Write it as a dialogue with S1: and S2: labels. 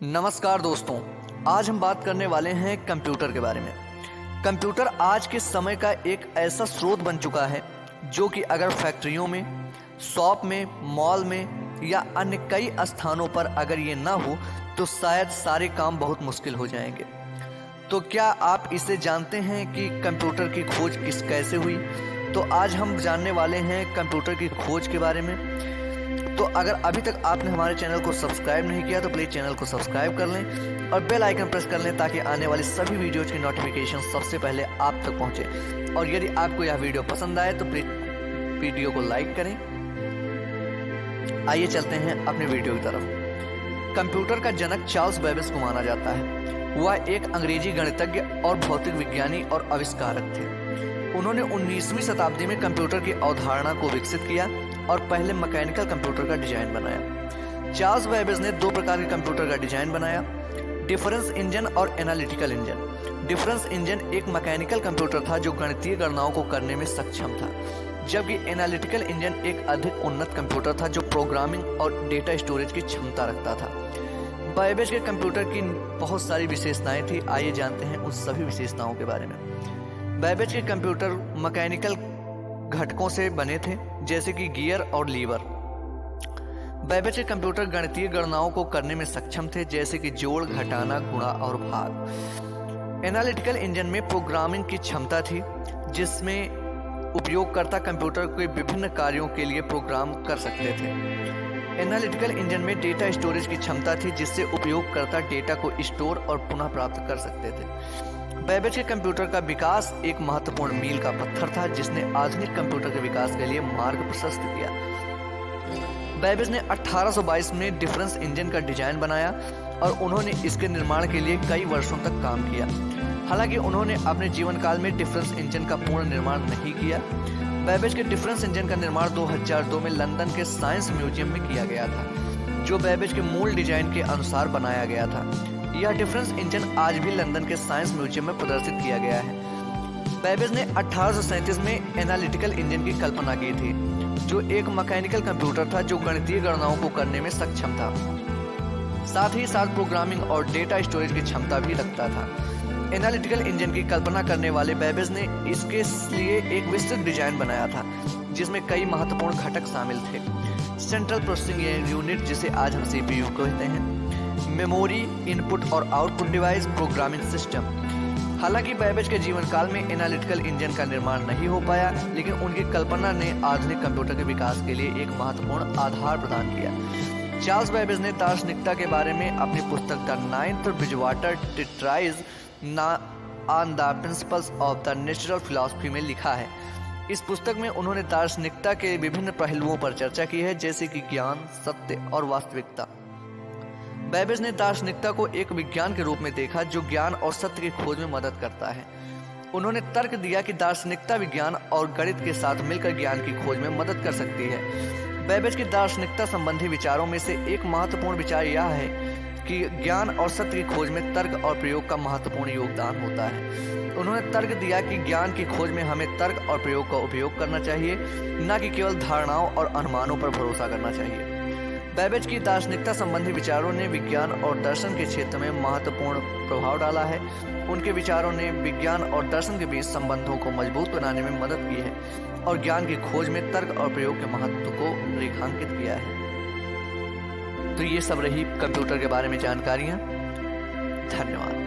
S1: नमस्कार दोस्तों, आज हम बात करने वाले हैं कंप्यूटर के बारे में। कंप्यूटर आज के समय का एक ऐसा स्रोत बन चुका है जो कि अगर फैक्ट्रियों में, शॉप में, मॉल में या अन्य कई स्थानों पर अगर ये ना हो तो शायद सारे काम बहुत मुश्किल हो जाएंगे। तो क्या आप इसे जानते हैं कि कंप्यूटर की खोज कैसे हुई? तो आज हम जानने वाले हैं कंप्यूटर की खोज के बारे में। तो अगर अभी तक आपने हमारे चैनल को सब्सक्राइब नहीं किया तो प्लीज़ चैनल को सब्सक्राइब कर लें और बेल आइकन प्रेस कर लें ताकि आने वाली सभी वीडियोज़ की नोटिफिकेशन सबसे पहले आप तक पहुंचे। और यदि आपको यह वीडियो पसंद आए तो प्लीज़ वीडियो को लाइक करें। आइए चलते हैं अपने वीडियो की तरफ। कंप्यूटर का जनक चार्ल्स बेबेज को माना जाता है। वह एक अंग्रेजी गणितज्ञ और भौतिक विज्ञानी और आविष्कारक थे। उन्होंने 19वीं शताब्दी में कंप्यूटर की अवधारणा को विकसित किया और पहले मैकेनिकल कंप्यूटर का डिजाइन बनाया। चार्ल्स बेबेज ने दो प्रकार के कंप्यूटर का डिजाइन बनाया, डिफरेंस इंजन और एनालिटिकल इंजन। डिफरेंस इंजन एक मैकेनिकल कंप्यूटर था जो गणितीय गणनाओं को करने में सक्षम था, जबकि एनालिटिकल इंजन एक अधिक उन्नत कंप्यूटर था जो प्रोग्रामिंग और डेटा स्टोरेज की क्षमता रखता था। बेबेज के कंप्यूटर की बहुत सारी विशेषताएं थी। आइए जानते हैं उन सभी विशेषताओं के बारे में। बेबेज के कंप्यूटर मैकेनिकल घटकों से बने थे, जैसे कि गियर और लीवर। बेबेज के कंप्यूटर गणितीय गणनाओं को करने में सक्षम थे, जैसे कि जोड़, घटाना, गुणा और भाग। एनालिटिकल इंजन में प्रोग्रामिंग की क्षमता थी, जिसमें उपयोगकर्ता कंप्यूटर के विभिन्न कार्यों के लिए प्रोग्राम कर सकते थे। एनालिटिकल इंजन में डेटा स्टोरेज की क्षमता थी, जिससे उपयोगकर्ता डेटा को स्टोर और पुनः प्राप्त कर सकते थे। बेबेज के कंप्यूटर का विकास एक महत्वपूर्ण मील का पत्थर था, जिसने आधुनिक कंप्यूटर के विकास के लिए मार्ग प्रशस्त किया। बेबेज ने 1822 में डिफरेंस इंजन का डिजाइन बनाया और उन्होंने इसके निर्माण के लिए कई वर्षों तक काम किया। हालांकि उन्होंने अपने जीवन काल में डिफरेंस इंजन का पूर्ण निर्माण नहीं किया। बेबेज के डिफरेंस इंजन का निर्माण 2002 में लंदन के साइंस म्यूजियम में किया गया था, जो बेबेज के मूल डिजाइन के अनुसार बनाया गया था। यह डिफरेंस इंजन आज भी लंदन के साइंस म्यूजियम में प्रदर्शित किया गया है। बेबेज ने 1837 में एनालिटिकल इंजन की कल्पना की थी, जो एक मैकेनिकल कंप्यूटर था जो गणितीय गणनाओं को करने में सक्षम था, साथ ही साथ प्रोग्रामिंग और डेटा स्टोरेज की क्षमता भी रखता था। एनालिटिकल इंजन की कल्पना करने वाले बेबेज ने इसके लिए एक विस्तृत डिजाइन बनाया था, जिसमें कई महत्वपूर्ण घटक शामिल थे। सेंट्रल प्रोसेसिंग यूनिट, जिसे आज हम सीपीयू कहते हैं, मेमोरी, इनपुट और आउटपुट डिवाइस, प्रोग्रामिंग सिस्टम। हालांकि बेबेज के जीवन काल में एनालिटिकल इंजन का निर्माण नहीं हो पाया, लेकिन उनकी कल्पना ने आधुनिक कंप्यूटर के विकास के लिए एक महत्वपूर्ण आधार प्रदान किया। चार्ल्स बेबेज ने दार्शनिकता के बारे में अपनी पुस्तक the ninth Bridgewater treatise on the principles of the natural philosophy में लिखा है। इस पुस्तक में उन्होंने दार्शनिकता के विभिन्न पहलुओं पर चर्चा की है, जैसे कि ज्ञान, सत्य और वास्तविकता। बेबेज ने दार्शनिकता को एक विज्ञान के रूप में देखा जो ज्ञान और सत्य की खोज में मदद करता है। उन्होंने तर्क दिया कि दार्शनिकता विज्ञान और गणित के साथ मिलकर ज्ञान की खोज में मदद कर सकती है। बेबेज की दार्शनिकता संबंधी विचारों में से एक महत्वपूर्ण विचार यह है कि ज्ञान और सत्य की खोज में तर्क और प्रयोग का महत्वपूर्ण योगदान होता है। उन्होंने तर्क दिया कि ज्ञान की खोज में हमें तर्क और प्रयोग का उपयोग करना चाहिए, न कि केवल धारणाओं और अनुमानों पर भरोसा करना चाहिए। बेबेज की दार्शनिकता संबंधी विचारों ने विज्ञान और दर्शन के क्षेत्र में महत्वपूर्ण प्रभाव डाला है। उनके विचारों ने विज्ञान और दर्शन के बीच संबंधों को मजबूत बनाने में मदद की है और ज्ञान की खोज में तर्क और प्रयोग के महत्व को रेखांकित किया है। तो ये सब रही कंप्यूटर के बारे में जानकारियाँ। धन्यवाद।